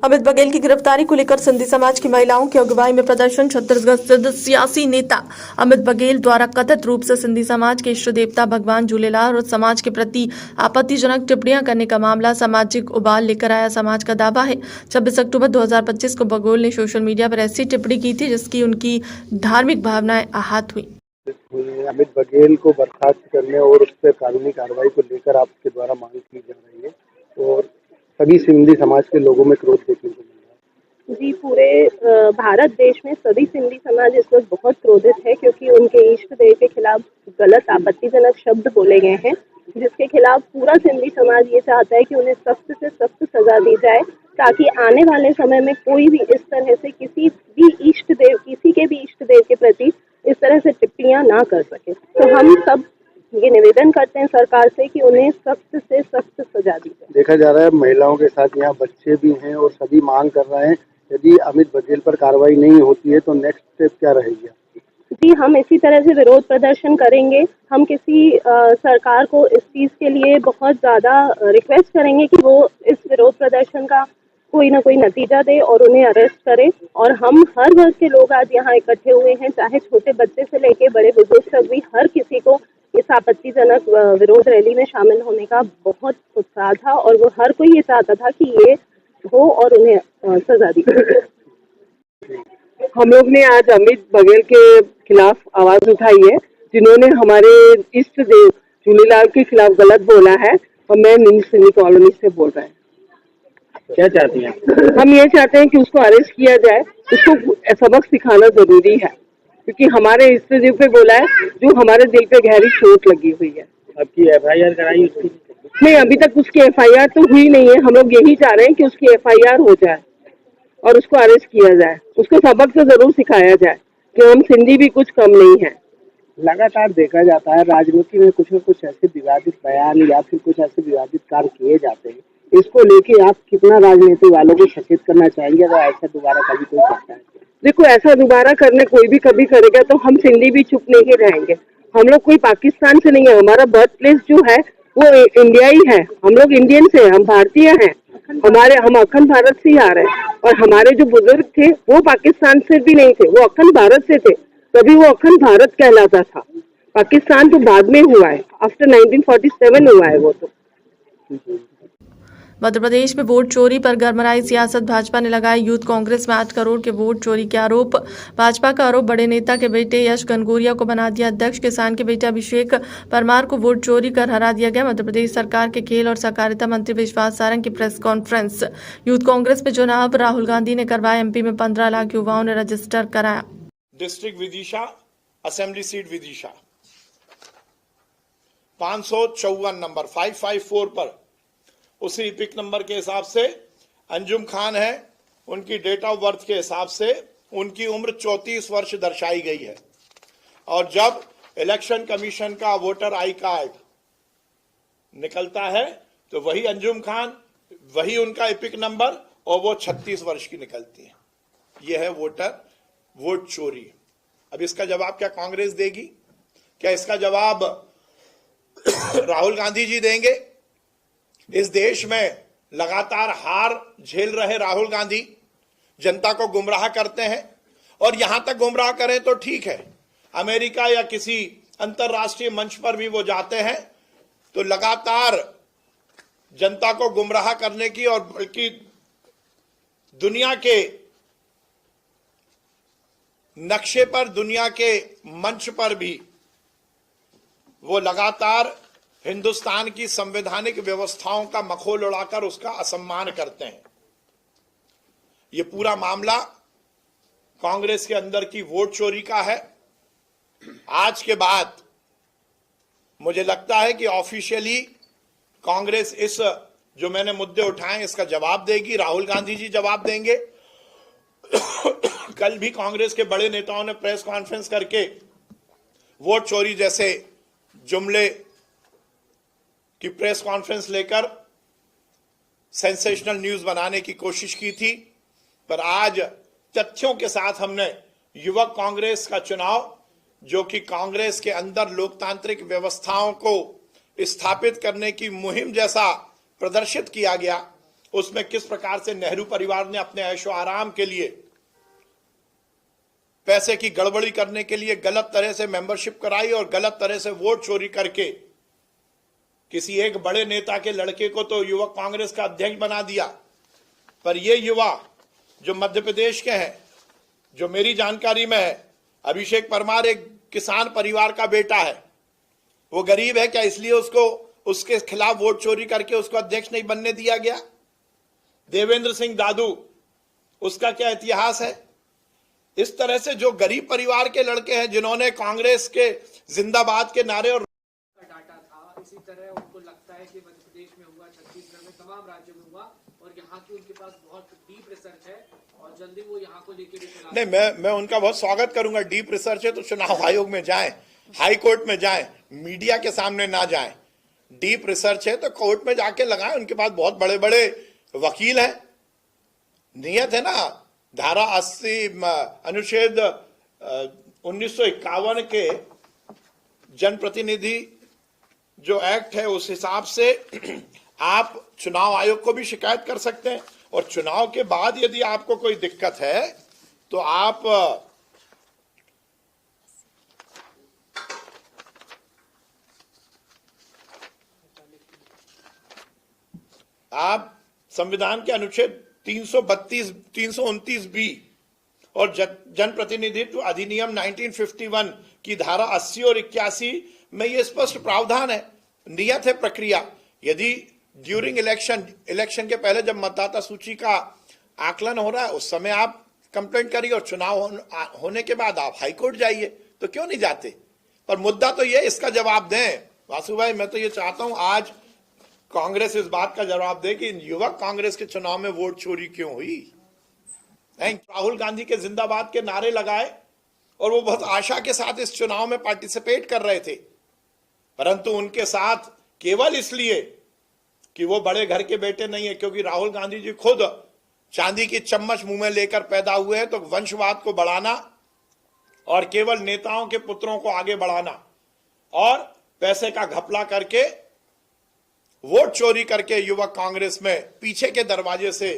अमित बघेल की गिरफ्तारी को लेकर सिंधी समाज की महिलाओं की अगुवाई में प्रदर्शन। छत्तीसगढ़ स्थित सियासी नेता अमित बघेल द्वारा कथित रूप से सिंधी समाज के इष्ट देवता भगवान झूलेलाल और समाज के प्रति आपत्तिजनक टिप्पणियां करने का मामला सामाजिक उबाल लेकर आया। समाज का दावा है 26 अक्टूबर 2025 को बघेल ने सोशल मीडिया पर ऐसी टिप्पणी की थी जिसकी उनकी धार्मिक भावनाएं आहत हुई। अमित बघेल को बर्खास्त करने और उस पर कानूनी कार्रवाई को लेकर आपके द्वारा मांग की जा रही है और सभी सिंधी समाज के लोगों में क्रोध देखने को मिल रहा है। जी, पूरे भारत देश में सभी सिंधी समाज इस वक्त बहुत क्रोधित है क्योंकि उनके इष्ट देव के खिलाफ गलत आपत्तिजनक शब्द बोले गए हैं, जिसके खिलाफ पूरा सिंधी समाज ये चाहता है कि उन्हें सख्त से सख्त सजा दी जाए ताकि आने वाले समय में कोई भी इस तरह से किसी के भी इष्ट देव के प्रति इस तरह से टिप्पणियां ना कर सके। तो हम सब ये निवेदन करते हैं सरकार से कि उन्हें सख्त से सख्त सजा दी जाए। देखा जा रहा है महिलाओं के साथ यहाँ बच्चे भी हैं और सभी मांग कर रहे हैं, यदि अमित बघेल पर कार्रवाई नहीं होती है तो नेक्स्ट स्टेप क्या रहेगी? जी, हम इसी तरह से विरोध प्रदर्शन करेंगे। हम किसी सरकार को इस चीज़ के लिए बहुत ज़्यादा रिक्वेस्ट करेंगे कि वो इस विरोध प्रदर्शन का कोई ना कोई नतीजा दे और उन्हें अरेस्ट करे। और हम हर वर्ग के लोग आज यहाँ इकट्ठे हुए हैं, चाहे छोटे बच्चे से लेके बड़े बुजुर्ग तक भी, हर किसी को इस आपत्तिजनक विरोध रैली में शामिल होने का बहुत उत्साह था और वो हर कोई ये चाहता था कि ये हो और उन्हें सजा दी जाए। हम लोग ने आज अमित बघेल के खिलाफ आवाज उठाई है, जिन्होंने हमारे इष्ट देव झूलेलाल के खिलाफ गलत बोला है। और मैं सिंधी कॉलोनी से बोल रहा है। क्या चाहती हैं? हम ये चाहते हैं कि उसको अरेस्ट किया जाए, उसको सबक सिखाना जरूरी है क्योंकि हमारे इष्ट देव पे बोला है जो हमारे दिल पे गहरी चोट लगी हुई है। आपकी FIR कराई उसकी? नहीं, अभी तक उसकी FIR तो हुई नहीं है। हम लोग यही चाह रहे हैं कि उसकी FIR हो जाए और उसको अरेस्ट किया जाए, उसको सबक तो जरूर सिखाया जाए कि हम सिंधी भी कुछ कम नहीं है। लगातार देखा जाता है राजनीति में कुछ न कुछ ऐसे विवादित बयान या फिर कुछ ऐसे विवादित कार्य किए जाते हैं, इसको लेके आप कितना राजनीति वालों को सचेत करना चाहेंगे अगर ऐसा दोबारा कभी कोई करता है? देखो, ऐसा दोबारा करने कोई भी कभी करेगा तो हम सिंधी भी चुप नहीं रहेंगे। हम लोग कोई पाकिस्तान से नहीं है, हमारा बर्थ प्लेस जो है वो इंडिया ही है। हम लोग इंडियन से, हम भारतीय हैं। हम अखंड भारत से ही आ रहे हैं और हमारे जो बुजुर्ग थे वो पाकिस्तान से भी नहीं थे, वो अखंड भारत से थे, तभी वो अखंड भारत कहलाता था। पाकिस्तान तो बाद में हुआ है, आफ्टर 1947 हुआ है वो तो। मध्य प्रदेश में वोट चोरी पर गरमाई सियासत। भाजपा ने लगाए यूथ कांग्रेस में 8 करोड़ के वोट चोरी के आरोप। भाजपा का आरोप, बड़े नेता के बेटे यश घनघोरिया को बना दिया अध्यक्ष, किसान के बेटे अभिषेक परमार को वोट चोरी कर हरा दिया गया। मध्य प्रदेश सरकार के खेल और सहकारिता मंत्री विश्वास सारंग की प्रेस कॉन्फ्रेंस। यूथ कांग्रेस में चुनाव राहुल गांधी ने करवाया। MP में 15 लाख युवाओं ने रजिस्टर कराया। District Vidisha, assembly seat Vidisha 554 number 554 पर उसी इपिक नंबर के हिसाब से अंजुम खान है, उनकी डेट ऑफ बर्थ के हिसाब से उनकी उम्र 34 वर्ष दर्शाई गई है। और जब इलेक्शन कमीशन का वोटर आई कार्ड निकलता है तो वही अंजुम खान, वही उनका इपिक नंबर और वो 36 वर्ष की निकलती है। यह है वोट चोरी। अब इसका जवाब क्या कांग्रेस देगी? क्या इसका जवाब राहुल गांधी जी देंगे? इस देश में लगातार हार झेल रहे राहुल गांधी जनता को गुमराह करते हैं और यहां तक गुमराह करें तो ठीक है, अमेरिका या किसी अंतरराष्ट्रीय मंच पर भी वो जाते हैं तो लगातार जनता को गुमराह करने की और बल्कि दुनिया के नक्शे पर, दुनिया के मंच पर भी वो लगातार हिंदुस्तान की संवैधानिक व्यवस्थाओं का मखौल उड़ाकर उसका असम्मान करते हैं। ये पूरा मामला कांग्रेस के अंदर की वोट चोरी का है। आज के बाद मुझे लगता है कि ऑफिशियली कांग्रेस इस जो मैंने मुद्दे उठाए इसका जवाब देगी, राहुल गांधी जी जवाब देंगे। कल भी कांग्रेस के बड़े नेताओं ने प्रेस कॉन्फ्रेंस करके वोट चोरी जैसे जुमले की प्रेस कॉन्फ्रेंस लेकर सेंसेशनल न्यूज बनाने की कोशिश की थी, पर आज तथ्यों के साथ हमने युवक कांग्रेस का चुनाव, जो कि कांग्रेस के अंदर लोकतांत्रिक व्यवस्थाओं को स्थापित करने की मुहिम जैसा प्रदर्शित किया गया, उसमें किस प्रकार से नेहरू परिवार ने अपने ऐशो आराम के लिए, पैसे की गड़बड़ी करने के लिए गलत तरह से मेंबरशिप कराई और गलत तरह से वोट चोरी करके किसी एक बड़े नेता के लड़के को तो युवक कांग्रेस का अध्यक्ष बना दिया। पर ये युवा जो मध्य प्रदेश के हैं, जो मेरी जानकारी में है, अभिषेक परमार एक किसान परिवार का बेटा है। वो गरीब है क्या इसलिए उसको उसके खिलाफ वोट चोरी करके उसको अध्यक्ष नहीं बनने दिया गया? देवेंद्र सिंह दादू, उसका क्या इतिहास है? इस तरह से जो गरीब परिवार के लड़के हैं जिन्होंने कांग्रेस के जिंदाबाद के नारे और डाटा था, इसी तरह उनको लगता है कि मध्य प्रदेश में हुआ, छत्तीसगढ़ में, तमाम राज्यों में हुआ और यहाँ की उनके पास बहुत डीप रिसर्च है और जल्दी वो यहाँ को लेके भी चला। नहीं, मैं उनका बहुत स्वागत करूंगा। डीप रिसर्च है तो चुनाव आयोग में जाएं, हाई कोर्ट में जाएं, मीडिया के सामने ना जाएं। डीप रिसर्च है तो कोर्ट में जाके लगाएं, उनके पास बहुत बड़े बड़े वकील हैं। नियत है ना, धारा 80 अनुच्छेद 1951 के जनप्रतिनिधि जो एक्ट है उस हिसाब से आप चुनाव आयोग को भी शिकायत कर सकते हैं और चुनाव के बाद यदि आपको कोई दिक्कत है तो आप संविधान के अनुच्छेद 332, 329 बी और जनप्रतिनिधित्व अधिनियम 1951 की धारा 80 और 81 में ये स्पष्ट प्रावधान है। नियत है प्रक्रिया। यदि ड्यूरिंग इलेक्शन के पहले जब मतदाता सूची का आकलन हो रहा है उस समय आप कंप्लेंट करिए और चुनाव होने के बाद आप हाईकोर्ट जाइए, तो क्यों नहीं जाते? पर मुद्दा तो ये, इसका जवाब दें वासु भाई। मैं तो ये चाहता हूं आज कांग्रेस इस बात का जवाब दे कि युवक कांग्रेस के चुनाव में वोट चोरी क्यों हुई। राहुल गांधी के जिंदाबाद के नारे लगाए और वो बहुत आशा के साथ इस चुनाव में पार्टिसिपेट कर रहे थे, परंतु उनके साथ केवल इसलिए कि वो बड़े घर के बेटे नहीं है, क्योंकि राहुल गांधी जी खुद चांदी की चम्मच मुंह में लेकर पैदा हुए हैं, तो वंशवाद को बढ़ाना और केवल नेताओं के पुत्रों को आगे बढ़ाना और पैसे का घपला करके वोट चोरी करके युवक कांग्रेस में पीछे के दरवाजे से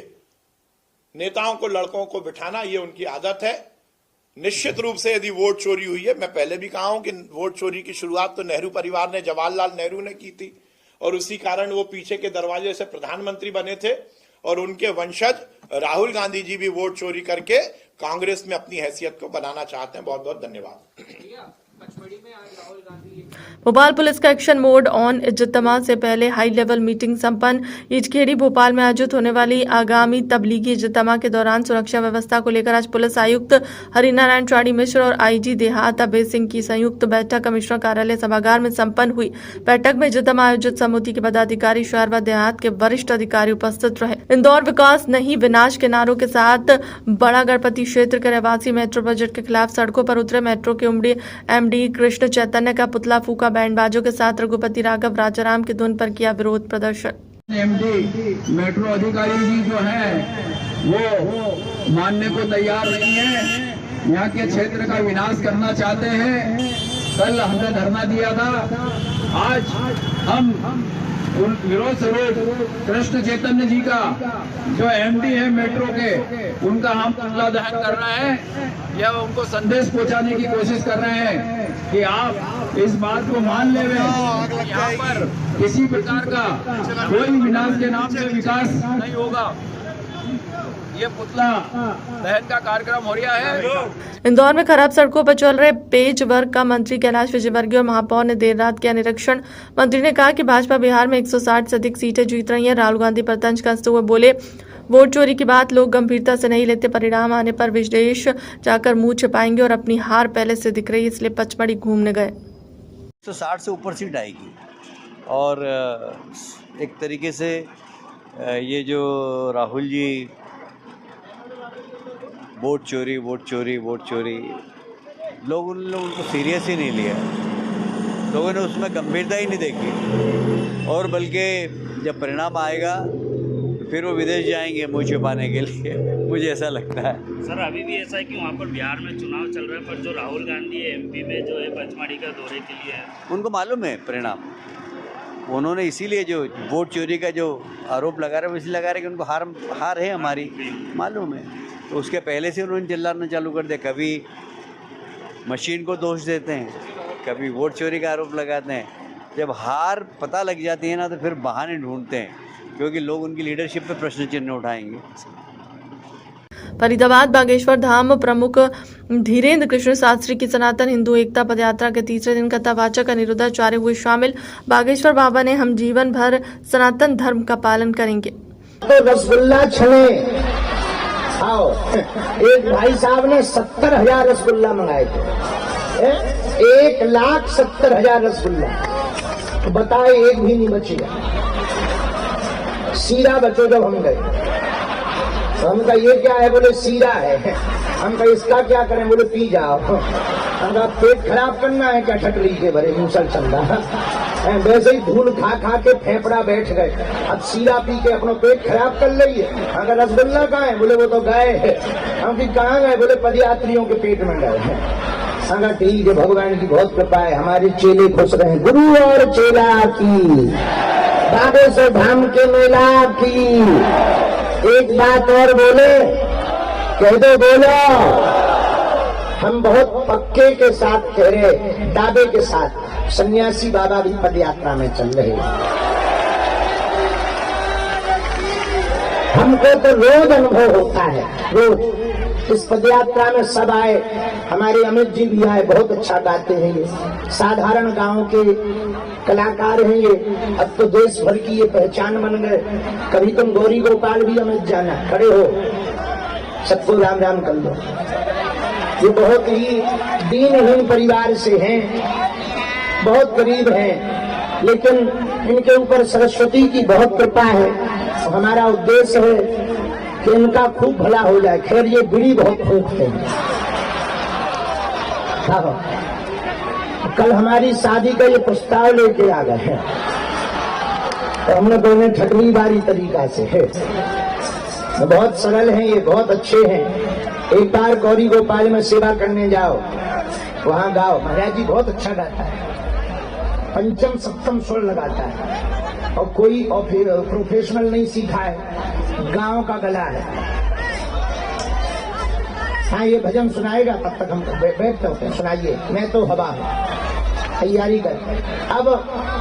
नेताओं को, लड़कों को बिठाना, ये उनकी आदत है। निश्चित रूप से यदि वोट चोरी हुई है, मैं पहले भी कहा हूं कि वोट चोरी की शुरुआत तो नेहरू परिवार ने, जवाहरलाल नेहरू ने की थी और उसी कारण वो पीछे के दरवाजे से प्रधानमंत्री बने थे और उनके वंशज राहुल गांधी जी भी वोट चोरी करके कांग्रेस में अपनी हैसियत को बनाना चाहते हैं। बहुत बहुत धन्यवाद। भोपाल पुलिस का एक्शन मोड ऑन इज्तिमा से पहले हाई लेवल मीटिंग संपन्न। इजखेड़ी भोपाल में आयोजित होने वाली आगामी तबलीगी इज्तिमा के दौरान सुरक्षा व्यवस्था को लेकर आज पुलिस आयुक्त हरिनारायण चाड़ी मिश्र और आईजी देहात अभय सिंह की संयुक्त बैठक कमिश्नर कार्यालय सभागार में संपन्न हुई। बैठक में इज्तिमा आयोजित समिति के पदाधिकारी, शहर व देहात के वरिष्ठ अधिकारी उपस्थित रहे। इंदौर विकास नहीं विनाश के नारों के साथ बड़ा गणपति क्षेत्र के रहवासी मेट्रो बजट के खिलाफ सड़कों पर उतरे। मेट्रो के उमड़ी एमडी कृष्ण चैतन्य का पुतला फूका। बैंड बाजों के साथ रघुपति राघव राजाराम की धुन पर किया विरोध प्रदर्शन। एमडी मेट्रो अधिकारी जी जो है वो मानने को तैयार नहीं है, यहाँ के क्षेत्र का विनाश करना चाहते हैं। कल हमने धरना दिया था, आज हम उन विरोध स्वरूप कृष्ण चैतन्य जी का जो एमडी है मेट्रो के, उनका हम पुतला दहन कर रहे हैं या उनको संदेश पहुंचाने की कोशिश कर रहे हैं कि आप इस बात को मान ले यहाँ पर किसी प्रकार का कोई विनाश के नाम से विकास नहीं होगा। ये पुतला दहन का कार्यक्रम हो रहा है। इंदौर में खराब सड़कों पर चल रहे पेज वर्क का मंत्री कैलाश विजयवर्गीय और महापौर ने देर रात किया निरीक्षण। मंत्री ने कहा कि भाजपा बिहार में 160 से अधिक सीटें जीत रही है। राहुल गांधी पर तंज कसते हुए बोले, वोट चोरी की बात लोग गंभीरता से नहीं लेते, परिणाम आने पर विदेश जाकर मुंह छिपाएंगे और अपनी हार पहले से दिख रही, इसलिए पचमढ़ी घूमने गए। 160 से ऊपर सीट आएगी और एक तरीके से ये जो राहुल जी वोट चोरी लोगों ने उनको सीरियस ही नहीं लिया, लोगों ने उसमें गंभीरता ही नहीं देखी और बल्कि जब परिणाम आएगा तो फिर वो विदेश जाएंगे मुँह छुपाने के लिए, मुझे ऐसा लगता है। सर अभी भी ऐसा है कि वहाँ पर बिहार में चुनाव चल रहा है, पर जो राहुल गांधी एमपी में जो है पचमढ़ी का दौरे के लिए है, उनको मालूम है परिणाम, उन्होंने इसीलिए जो वोट चोरी का जो आरोप लगा रहे हैं, इसलिए लगा रहे हैं कि उनको हार है हमारी मालूम है, तो उसके पहले से उन्होंने चिल्लाना चालू कर दिया। कभी मशीन को दोष देते हैं, कभी वोट चोरी का आरोप लगाते हैं। जब हार पता लग जाती है ना, तो फिर बहाने ढूंढते हैं, क्योंकि लोग उनकी लीडरशिप पे प्रश्न चिन्ह उठाएंगे। फरीदाबाद बागेश्वर धाम प्रमुख धीरेन्द्र कृष्ण शास्त्री की सनातन हिंदू एकता पदयात्रा के तीसरे दिन कथावाचक अनिरुद्धाचार्य हुए शामिल। बागेश्वर बाबा ने हम जीवन भर सनातन धर्म का पालन करेंगे। तो रसगुल्ला छने आओ, एक भाई साहब ने 70,000 रसगुल्ला मंगाए थे, 1,70,000 रसगुल्ला, तो बताए एक भी नहीं बचेगा। सीरा बचो। जब हम गए तो हम कहा ये क्या है, बोले सीरा है। हम कहा इसका क्या करें, बोले पी जाओ। हम कहा पेट खराब करना है क्या ठटरी के भरे मूसल चंदा, वैसे ही धूल खा खा के फेफड़ा बैठ गए, अब सीरा पी के अपना पेट खराब कर लिये। अगर रसगुल्ला कहाँ है, बोले वो तो गए हैं। हम कहाँ गए, बोले पदयात्रियों के पेट में गए हैं। अगर ठीक है, भगवान की बहुत कृपा है, हमारे चेले खुश रहे। गुरु और चेला की, बागेश्वर धाम के मेला की। एक बात और बोले, कह दो, बोलो। हम बहुत पक्के के साथ कह रहे, दावे के साथ, सन्यासी बाबा भी पदयात्रा में चल रहे। हमको तो रोज अनुभव होता है, रोज। इस पदयात्रा में सब आए, हमारे अमित जी भी आए, बहुत अच्छा गाते हैं ये, साधारण गांव के कलाकार हैं ये। अब तो देश भर की ये पहचान बन गए। कभी तुम गौरी गोपाल भी अमित जाना, खड़े हो, सबको राम राम कर लो। ये बहुत ही दीनहीन परिवार से हैं, बहुत गरीब हैं, लेकिन इनके ऊपर सरस्वती की बहुत कृपा है। हमारा उद्देश्य है कि इनका खूब भला हो जाए। खैर ये बीड़ी बहुत फूंकते हैं। कल हमारी शादी का ये प्रस्ताव लेके आ गए हैं, तो हमने दोनों ठटरी बारी तरीका से है। बहुत सरल हैं ये, बहुत अच्छे हैं। एक बार गौरी गोपाल में सेवा करने जाओ, वहां गाओ। महाराज जी बहुत अच्छा गाता है, पंचम सप्तम स्वर लगाता है, और कोई प्रोफेशनल नहीं सीखा है, गांव का गला है। हाँ, ये भजन सुनाएगा, तब तक हम बैठते होते हैं। सुनाइए, मैं तो हवा हूं, तैयारी कर। अब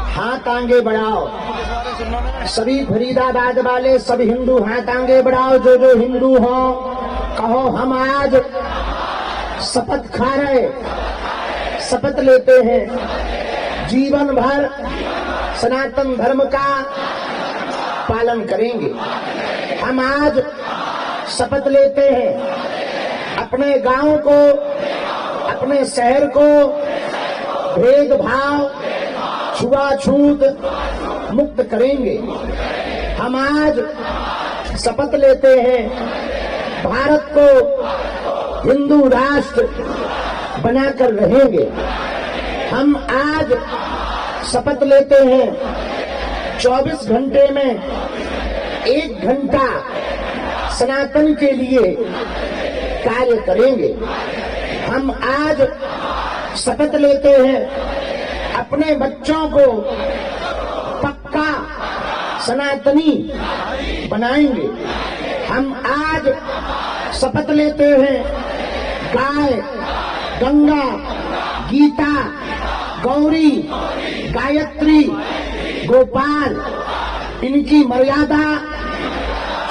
हाथ आगे बढ़ाओ, सभी फरीदाबाद वाले, सब हिंदू हाथ आगे बढ़ाओ, जो जो हिंदू हो, कहो हम आज शपथ खा रहे, शपथ लेते हैं, जीवन भर सनातन धर्म का पालन करेंगे। हम आज शपथ लेते हैं, अपने गांव को, अपने शहर को भेदभाव, छुआछूत मुक्त करेंगे। हम आज शपथ लेते हैं, भारत को हिंदू राष्ट्र बनाकर रहेंगे। हम आज शपथ लेते हैं, 24 घंटे में 1 घंटा सनातन के लिए कार्य करेंगे। हम आज शपथ लेते हैं, अपने बच्चों को पक्का सनातनी बनाएंगे। हम आज शपथ लेते हैं, गाय, गंगा, गीता, गौरी, गायत्री, गोपाल, इनकी मर्यादा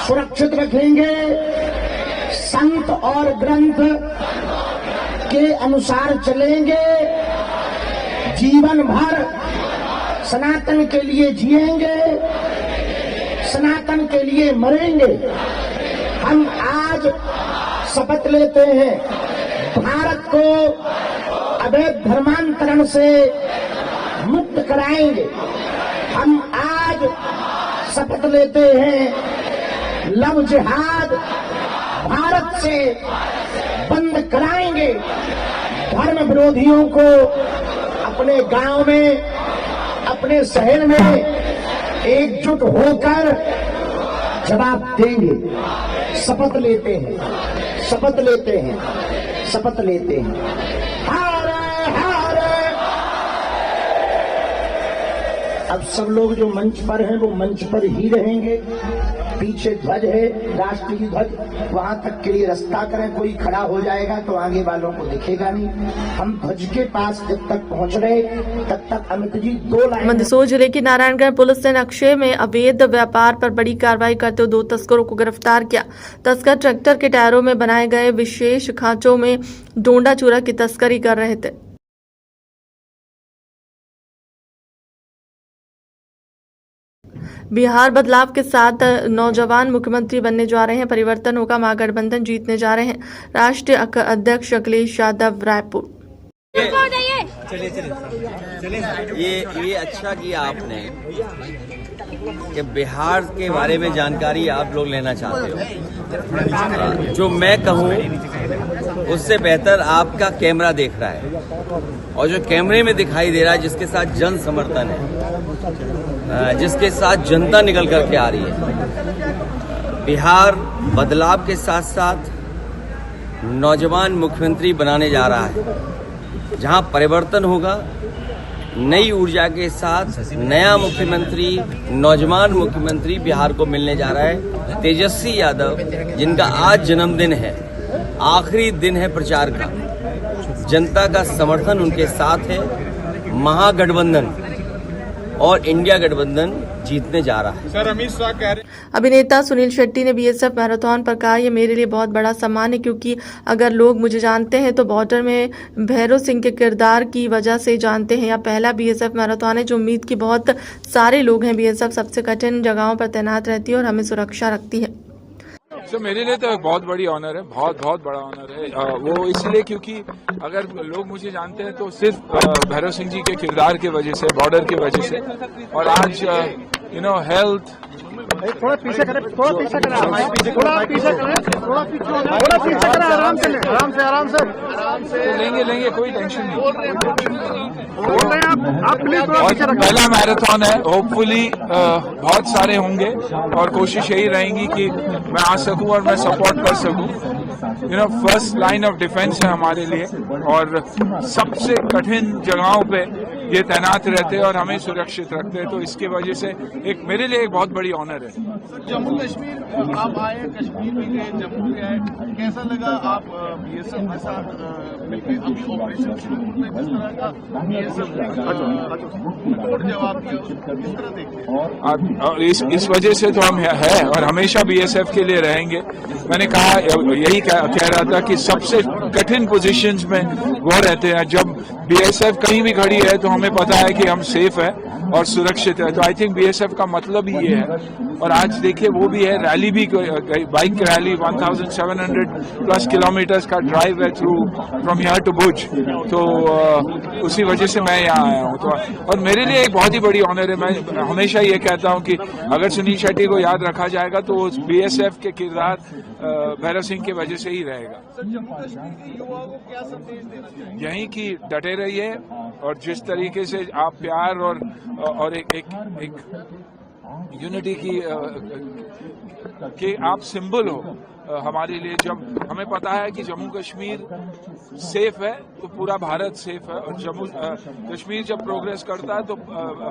सुरक्षित रखेंगे। संत और ग्रंथ के अनुसार चलेंगे। जीवन भर सनातन के लिए जिएंगे, सनातन के लिए मरेंगे। हम आज शपथ लेते हैं, भारत को अवैध धर्मांतरण से मुक्त कराएंगे। हम आज शपथ लेते हैं, लव जिहाद भारत से बंद कराएंगे। धर्म विरोधियों को अपने गांव में, अपने शहर में एकजुट होकर जवाब देंगे। शपथ लेते हैं, शपथ लेते हैं, शपथ लेते हैं। हरे हरे अब सब लोग जो मंच पर हैं वो मंच पर ही रहेंगे। पीछे ध्वज है, राष्ट्रीय ध्वज, वहां तक के लिए रास्ता करें। कोई खड़ा हो जाएगा तो आगे वालों को दिखेगा नहीं। हम ध्वज के पास जब तक पहुंच रहे तब तक अमित जी 2 लाइन। मंदसौर जिले की नारायणगढ़ पुलिस ने नक्शे में अवैध व्यापार पर बड़ी कार्रवाई करते हुए 2 तस्करों को गिरफ्तार किया। तस्कर ट्रैक्टर के टायरों में बनाए गए विशेष खांचों में डोंडा चूरा की तस्करी कर रहे थे। बिहार बदलाव के साथ नौजवान मुख्यमंत्री बनने जा रहे हैं। परिवर्तन होगा, महागठबंधन जीतने जा रहे हैं। राष्ट्रीय अध्यक्ष अखिलेश यादव रायपुर। ये अच्छा किया आपने कि बिहार के बारे में जानकारी आप लोग लेना चाहते हो। जो मैं कहूँ उससे बेहतर आपका कैमरा देख रहा है, और जो कैमरे में दिखाई दे रहा है, जिसके साथ जन समर्थन है, जिसके साथ जनता निकल करके आ रही है। बिहार बदलाव के साथ साथ नौजवान मुख्यमंत्री बनाने जा रहा है, जहां परिवर्तन होगा, नई ऊर्जा के साथ नया मुख्यमंत्री, नौजवान मुख्यमंत्री बिहार को मिलने जा रहा है। तेजस्वी यादव, जिनका आज जन्मदिन है, आखिरी दिन है प्रचार का, जनता का समर्थन उनके साथ है। महागठबंधन और इंडिया गठबंधन जीतने जा रहा है। सर, अमित शाह कह रहे अभिनेता सुनील शेट्टी ने बीएसएफ मैराथन पर कहा, ये मेरे लिए बहुत बड़ा सम्मान है, क्योंकि अगर लोग मुझे जानते हैं तो बॉर्डर में भैरव सिंह के किरदार की वजह से जानते हैं। यह पहला बीएसएफ मैराथन है जो उम्मीद की बहुत सारे लोग हैं। बीएसएफ सबसे कठिन जगहों पर तैनात रहती है और हमें सुरक्षा रखती है। तो मेरे लिए तो एक बहुत बड़ी ऑनर है, बहुत बड़ा ऑनर है। वो इसलिए क्योंकि अगर लोग मुझे जानते हैं तो सिर्फ भैरव सिंह जी के किरदार की वजह से, बॉर्डर की वजह से। और आज हेल्थ थोड़ा पीछे करें, थोड़ा पीछे करें, आराम से लेंगे, कोई टेंशन नहीं। और पहला मैराथन है, होपफुली बहुत सारे होंगे और कोशिश यही रहेगी कि मैं आ सकूं और मैं सपोर्ट कर सकूं। फर्स्ट लाइन ऑफ डिफेंस है हमारे लिए, और सबसे कठिन जगहों पे ये तैनात रहते हैं और हमें सुरक्षित रखते हैं। तो इसके वजह से एक मेरे लिए एक बहुत बड़ी ऑनर है। जम्मू कश्मीर आप आए, कश्मीर भी गए, जम्मू भी आए, कैसा लगा आप बीएसएफ के साथ मिलकर? अभी ऑपरेशन शुरू होने में किस तरह का बीएसएफ ने जवाब दिया, किस तरह देखते हैं? इस वजह से तो हम है और हमेशा बीएसएफ के लिए रहेंगे। मैंने कहा, यही कह रहा था कि सबसे कठिन पोजीशंस में वो रहते हैं। जब बीएसएफ कहीं भी खड़ी है तो हमें पता है कि हम सेफ है और सुरक्षित है। तो आई थिंक बीएसएफ का मतलब ही ये है। और आज देखिए वो भी है, रैली भी, बाइक रैली 1700 प्लस किलोमीटर्स का ड्राइव है थ्रू फ्रॉम हियर टू भुज। तो उसी वजह से मैं यहाँ आया हूँ। तो और मेरे लिए एक बहुत ही बड़ी ऑनर है। मैं हमेशा ये कहता हूँ कि अगर सुनील शेट्टी को याद रखा जाएगा तो बीएसएफ के किरदार भैरव सिंह की वजह से ही रहेगा। जम्मू कश्मीर के युवाओं को क्या संदेश देना चाहिए? यही कि डटे रहिए और जिस तरीके से आप प्यार और एक यूनिटी की आप सिंबल हो हमारे लिए। जब हमें पता है कि जम्मू कश्मीर सेफ है तो पूरा भारत सेफ है, और जम्मू कश्मीर जब प्रोग्रेस करता है तो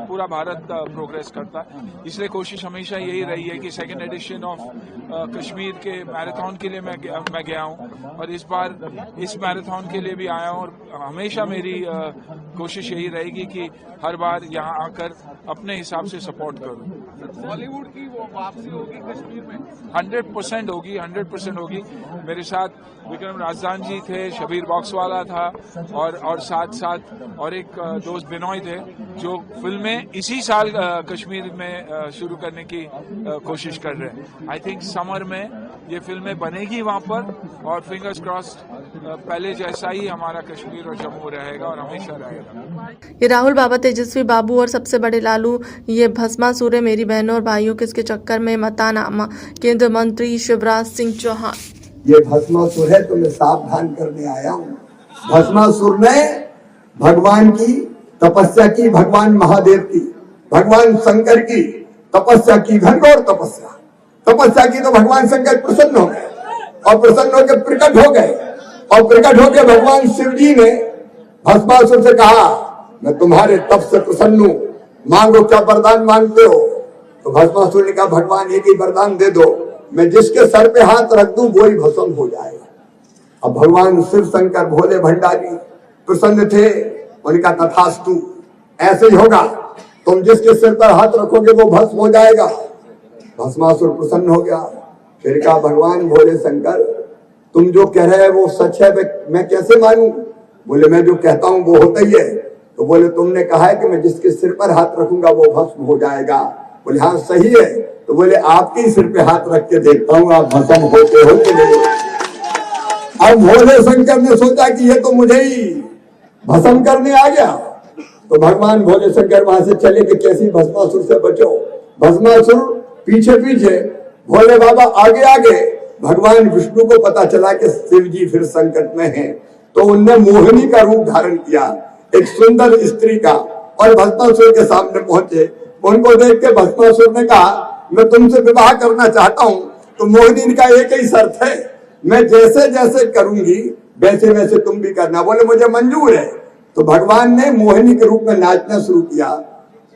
पूरा भारत प्रोग्रेस करता है। इसलिए कोशिश हमेशा यही रही है कि सेकेंड एडिशन ऑफ कश्मीर के मैराथन के लिए मैं गया हूं, और इस बार इस मैराथन के लिए भी आया हूं। और हमेशा मेरी कोशिश यही रहेगी कि हर बार यहां आकर अपने हिसाब से सपोर्ट करूं। बॉलीवुड की वो वापसी होगी कश्मीर में 100% होगी, 100% होगी। मेरे साथ विक्रम राजदान जी थे, शबीर बॉक्सवाला था, और साथ और एक दोस्त बिनोय थे, जो फिल्में इसी साल कश्मीर में शुरू करने की कोशिश कर रहे हैं। आई थिंक समर में ये फिल्में बनेगी वहां पर, और फिंगर्स क्रॉस्ड पहले जैसा ही हमारा कश्मीर और जम्मू रहेगा और हमेशा रहेगा। ये राहुल बाबा, तेजस्वी बाबू और सबसे बड़े लालू, ये भस्मासुर है मेरी बहनों और भाइयों, किसके चक्कर में मतानामा। केंद्रीय मंत्री शिवराज सिंह चौहान, ये भस्मासुर है तो मैं सावधान करने आया हूँ। भस्मासुर ने भगवान की तपस्या की, भगवान महादेव की, भगवान शंकर की तपस्या की, घनघोर तपस्या की। तो भगवान शंकर प्रसन्न हो गए, और प्रसन्न होकर प्रकट हो गए, और प्रकट होकर भगवान शिव जी ने भस्मासुर से कहा, मैं तुम्हारे तप से प्रसन्न हूं, मांगो, क्या वरदान मांगते हो? तो भस्मासुर ने कहा भगवान एक ही वरदान दे दो, मैं जिसके सर पे हाथ रख दूं वो ही भस्म हो जाएगा। अब भगवान शिव शंकर भोले भंडारी प्रसन्न थे, उनका तथास्तु, ऐसे ही होगा, तुम जिसके सिर पर हाथ रखोगे वो भस्म हो जाएगा। भस्मासुर प्रसन्न हो गया। फिर कहा भगवान भोले शंकर तुम जो कह रहे हैं वो सच है, मैं कैसे मानूं? बोले मैं जो कहता हूं वो होता ही है। तो बोले तुमने कहा है कि मैं जिसके सिर पर हाथ रखूंगा वो भस्म हो जाएगा। बोले हाँ सही है। तो बोले आपके ही सिर पे हाथ रख के देखता हूँ आप भस्म होते हो कि नहीं। अब भोले शंकर ने सोचा कि ये तो मुझे ही भस्म करने आ गया। तो भगवान भोले शंकर वहां से चले कि कैसी भस्मासुर से बचो। भस्मासुर पीछे पीछे, भोले बाबा आगे आगे। भगवान विष्णु को पता चला कि शिव जी फिर संकट में हैं, तो उनने मोहिनी का रूप धारण किया, एक सुंदर स्त्री का, और भस्मासुर के सामने पहुंचे। उनको देख के भस्मासुर ने कहा मैं तुमसे विवाह करना चाहता हूँ। तो मोहिनी का एक ही शर्त है, मैं जैसे जैसे करूंगी वैसे वैसे तुम भी करना। बोले मुझे मंजूर है। तो भगवान ने मोहिनी के रूप में नाचना शुरू किया।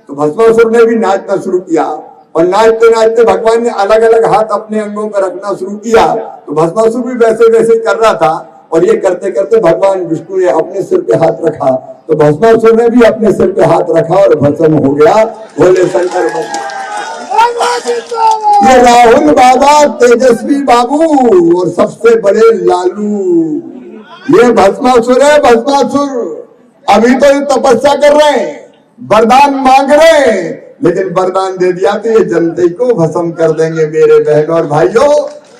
तो भस्मासुर ने भी नाचना शुरू किया, और नाचते नाचते भगवान ने अलग अलग हाथ अपने अंगों पर रखना शुरू किया। तो भस्मासुर भी वैसे वैसे कर रहा था, और ये करते करते भगवान विष्णु ने अपने सिर पे हाथ रखा, तो भस्मासुर ने भी अपने सिर पे हाथ रखा और भस्म हो गया। भोले शंकर ये राहुल बाबा, तेजस्वी बाबू और सबसे बड़े लालू, ये भस्मासुर है। भस्मासुर अभी तो ये तपस्या कर रहे हैं, वरदान मांग रहे हैं, लेकिन वरदान दे दिया तो ये जनता को भस्म कर देंगे। मेरे बहनों और भाइयों,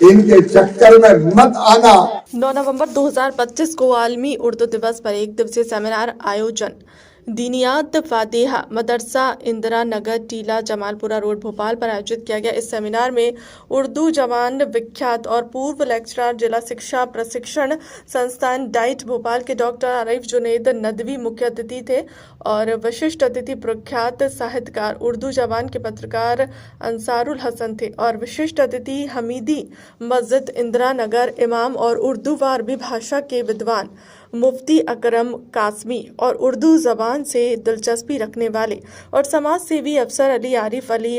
इनके चक्कर में मत आना। 9 नवंबर 2025 को आलमी उर्दू दिवस पर एक दिवसीय सेमिनार आयोजन दीनियात फातिहा मदरसा इंदिरा नगर टीला जमालपुरा रोड भोपाल पर आयोजित किया गया। इस सेमिनार में उर्दू जवान विख्यात और पूर्व लेक्चरर जिला शिक्षा प्रशिक्षण संस्थान डाइट भोपाल के डॉक्टर आरिफ जुनैद नदवी मुख्य अतिथि थे, और विशिष्ट अतिथि प्रख्यात साहित्यकार उर्दू जवान के पत्रकार अंसारुल हसन थे, और विशिष्ट अतिथि हमीदी मस्जिद इंदिरा नगर इमाम और उर्दू व अरबी भाषा के विद्वान मुफ्ती अकरम कासमी और उर्दू ज़बान से दिलचस्पी रखने वाले और समाज सेवी अफसर अली आरिफ अली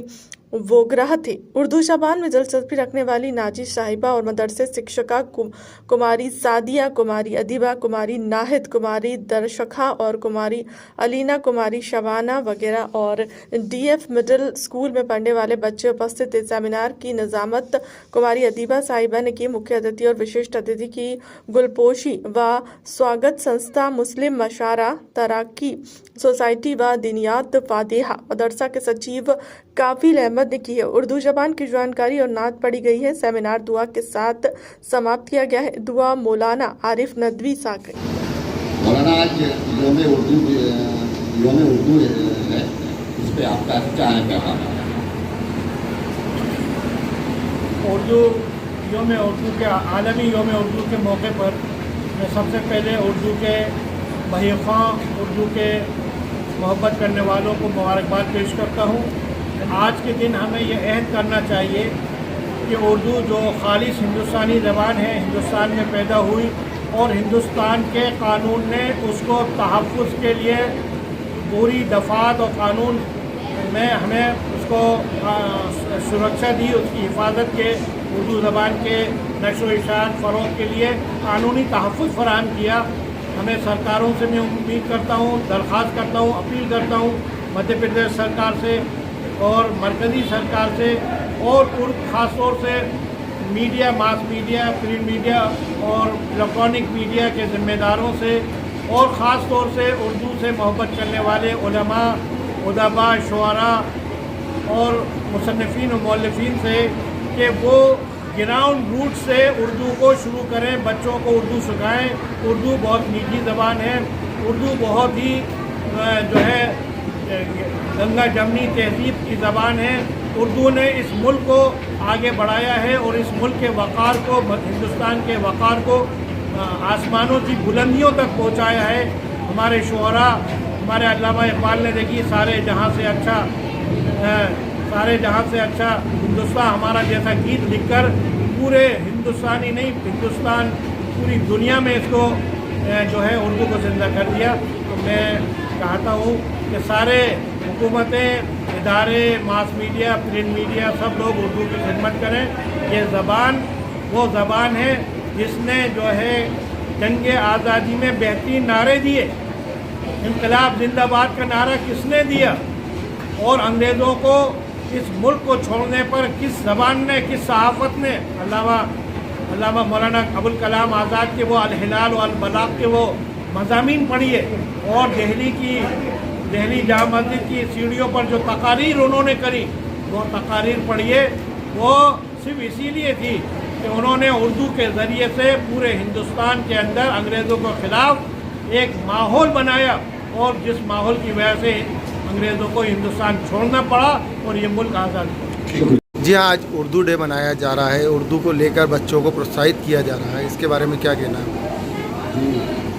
वोगराह थे। उर्दू ज़बान में दिलचस्पी रखने वाली नाजी साहिबा और मदरसे शिक्षिका कुमारी सादिया, कुमारी अदीबा, कुमारी नाहिद, कुमारी दरशखा और कुमारी अलीना, कुमारी शबाना वगैरह और डीएफ मिडिल स्कूल में पढ़ने वाले बच्चे उपस्थित थे। सेमिनार की निजामत कुमारी अदीबा साहिबा ने की। मुख्य अतिथि और विशिष्ट अतिथि की गुलपोशी व स्वागत संस्था मुस्लिम मशारा तराकी सोसाइटी व दीनियात फातिहा मदरसा के सचिव काफिल अहमद ने की है। उर्दू जबान की जानकारी और नात पढ़ी गई है। सेमिनार दुआ के साथ समाप्त किया गया है। दुआ मौलाना आरिफ नदवी साकिब। मौलाना आज योम उर्दू है, इस पे आपका क्या है पैगाम? योम उर्दू के आलमी योम उर्दू के मौके पर मैं सबसे पहले उर्दू के बहीखां, उर्दू के मोहब्बत करने वालों को मुबारकबाद पेश करता हूँ। आज के दिन हमें ये अहद करना चाहिए कि उर्दू जो खालिस हिंदुस्तानी ज़बान है, हिंदुस्तान में पैदा हुई और हिंदुस्तान के कानून ने उसको तहफ़्फ़ुज़ के लिए पूरी दफ़ात और कानून में हमें उसको सुरक्षा दी, उसकी हिफाजत के उर्दू ज़बान के नशो इशात फ़रोग़ के लिए कानूनी तहफ़्फ़ुज़ फराहम किया। हमें सरकारों से मैं उम्मीद करता हूँ, दरख्वास्त करता हूँ, अपील करता हूँ मध्य प्रदेश सरकार से और मरकज़ी सरकार से और ख़ास तौर से media, mass media, print media और इलेक्ट्रॉनिक मीडिया के ज़िम्मेदारों से और ख़ास तौर से उर्दू से मोहब्बत करने वाले उलमा, उदबा, शुअरा और मुसन्निफ़ीन और मौल्लिफ़ीन से कि वो ग्राउंड रूट से उर्दू को शुरू करें, बच्चों को उर्दू सिखाएं। उर्दू बहुत मीठी ज़बान है, उर्दू बहुत ही जो है गंगा जमनी तहज़ीब की ज़बान है। उर्दू ने इस मुल्क को आगे बढ़ाया है और इस मुल्क के वक़ार को, हिंदुस्तान के वक़ार को आसमानों की बुलंदियों तक पहुंचाया है। हमारे शुअरा, हमारे अल्लामा इक़बाल ने देखी सारे जहां से अच्छा हिंदुस्तान हमारा जैसा गीत लिखकर पूरे हिंदुस्तानी नहीं, हिंदुस्तान पूरी दुनिया में इसको जो है उर्दू को ज़िंदा कर दिया। तो मैं चाहता हूँ कि सारे हुकूमतें, इदारे, मास मीडिया, प्रिंट मीडिया सब लोग उर्दू की खिदमत करें। ये ज़बान वो ज़बान है जिसने जो है जंग आज़ादी में बेहतरीन नारे दिए। इनकलाब जिंदाबाद का नारा किसने दिया और अंग्रेज़ों को इस मुल्क को छोड़ने पर किस ज़बान ने, किस सहाफ़त ने, अल्लामा मौलाना अबुल कलाम आज़ाद के वो अल हिलाल और अल बलाग के वो मज़ामीन पढ़िए और दिल्ली जामा मस्जिद की सीढ़ियों पर जो तकारीर उन्होंने करी वो तकारीर पढ़िए। वो सिर्फ इसीलिए थी कि उन्होंने उर्दू के ज़रिए से पूरे हिंदुस्तान के अंदर अंग्रेज़ों के ख़िलाफ़ एक माहौल बनाया और जिस माहौल की वजह से अंग्रेज़ों को हिंदुस्तान छोड़ना पड़ा और ये मुल्क आज़ाद हुआ। जी हाँ, आज उर्दू डे मनाया जा रहा है। उर्दू को लेकर बच्चों को प्रोत्साहित किया जा रहा है, इसके बारे में क्या कहना है? जी,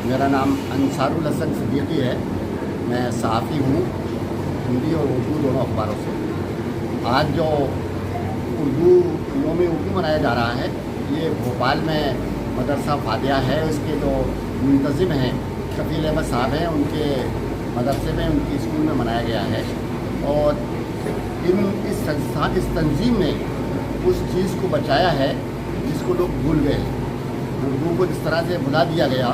मेरा नाम अंसारुल हसन सिद्दीकी है। मैं सहाफ़ी हूँ, हिंदी और उर्दू दोनों अखबारों से। आज जो यौम उर्दू मनाया जा रहा है, ये भोपाल में मदरसा फातिहा है, उसके जो मुंतज़िम हैं कफील अहमद साहब हैं, उनके मदरसे में, उनकी स्कूल में मनाया गया है। और इस तंजीम ने उस चीज़ को बचाया है जिसको लोग भूल गए। उर्दू को जिस तरह से भुला दिया गया,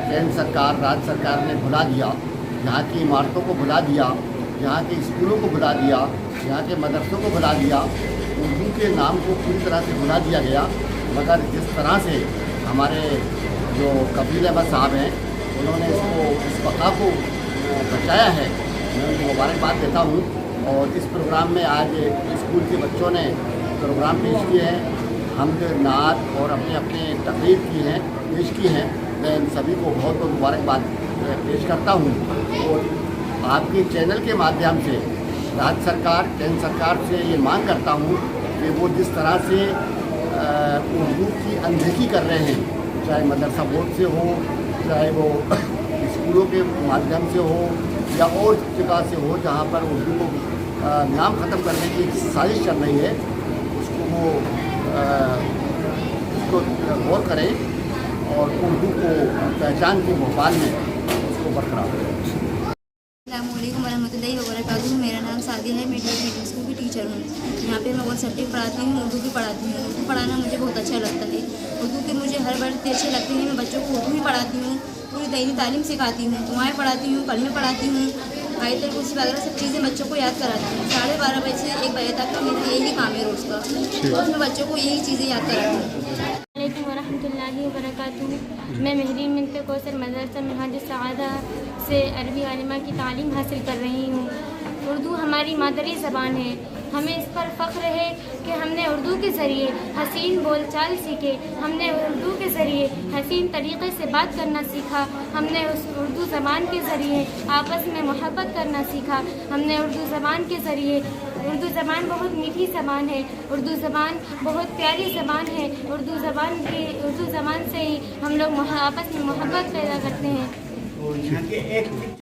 केंद्र सरकार, राज्य सरकार ने भुला दिया, यहाँ की इमारतों को भुला दिया, यहाँ के स्कूलों को भुला दिया, यहाँ के मदरसों को भुला दिया, उर्दू के नाम को पूरी तरह से भुला दिया गया। मगर जिस तरह से हमारे जो कफील अहमद साहब हैं, उन्होंने इस बका को बचाया है, मैं उनको मुबारकबाद देता हूँ। और इस प्रोग्राम में आज स्कूल के बच्चों ने प्रोग्राम पेश किए हैं, हमद नात और अपने तकरीर की हैं, पेश की हैं। मैं इन सभी को बहुत बहुत मुबारकबाद पेश करता हूँ। और आपके चैनल के माध्यम से राज्य सरकार, केंद्र सरकार से ये मांग करता हूँ कि वो जिस तरह से उर्दू की अनदेखी कर रहे हैं, चाहे मदरसा बोर्ड से हो, चाहे वो स्कूलों के माध्यम से हो या और जगह से हो जहाँ पर उर्दू को नाम ख़त्म करने की साजिश चल रही है, उसको गौर करें और उर्दू को पहचान की भोपाल में उसको बरकरार करें। अस्सलामुअलैकुम वरहमतुल्लाहि वबरकातुहू। मेरा नाम सादिया है, मैं मीडियम स्कूल की टीचर हूँ। यहाँ पे मैं और सब्जेक्ट पढ़ाती हूँ, उर्दू भी पढ़ाती हूँ। उर्दू पढ़ाना मुझे बहुत अच्छा लगता है। उर्दू के मुझे हर वर्ड अच्छे लगते हैं। मैं बच्चों को उर्दू ही पढ़ाती हूँ, पूरी दीनी तालीम सिखाती हूँ, दुआएँ पढ़ाती हूँ, कलमे पढ़ाती हूँ, आयतुल कुर्सी वगैरह सब चीज़ें बच्चों को याद कराती हूँ। 12:30 बजे से 1 बजे तक का मेरा यही काम है रोज़ का। तो उसमें बच्चों को यही चीज़ें याद कराती हूँ। वरहमतुल्लाहि वबरकातुहू। मैं महरीन बिन्त कौसर मदरसा मिन्हाज सआदा से अरबी आलिमा की तालीम हासिल कर रही हूँ। उर्दू हमारी मादरी ज़बान है। हमें इस पर फ़ख्र है कि हमने उर्दू के ज़रिए हसीन बोलचाल सीखे, हमने उर्दू के ज़रिए हसीन तरीक़े से बात करना सीखा, हमने उस उर्दू ज़बान के ज़रिए आपस में मोहब्बत करना सीखा, हमने उर्दू ज़बान के ज़रिए, उर्दू ज़बान बहुत मीठी ज़बान है, उर्दू ज़बान बहुत प्यारी ज़बान है। उर्दू ज़बान से ही हम लोग आपस में मोहब्बत पैदा करते हैं।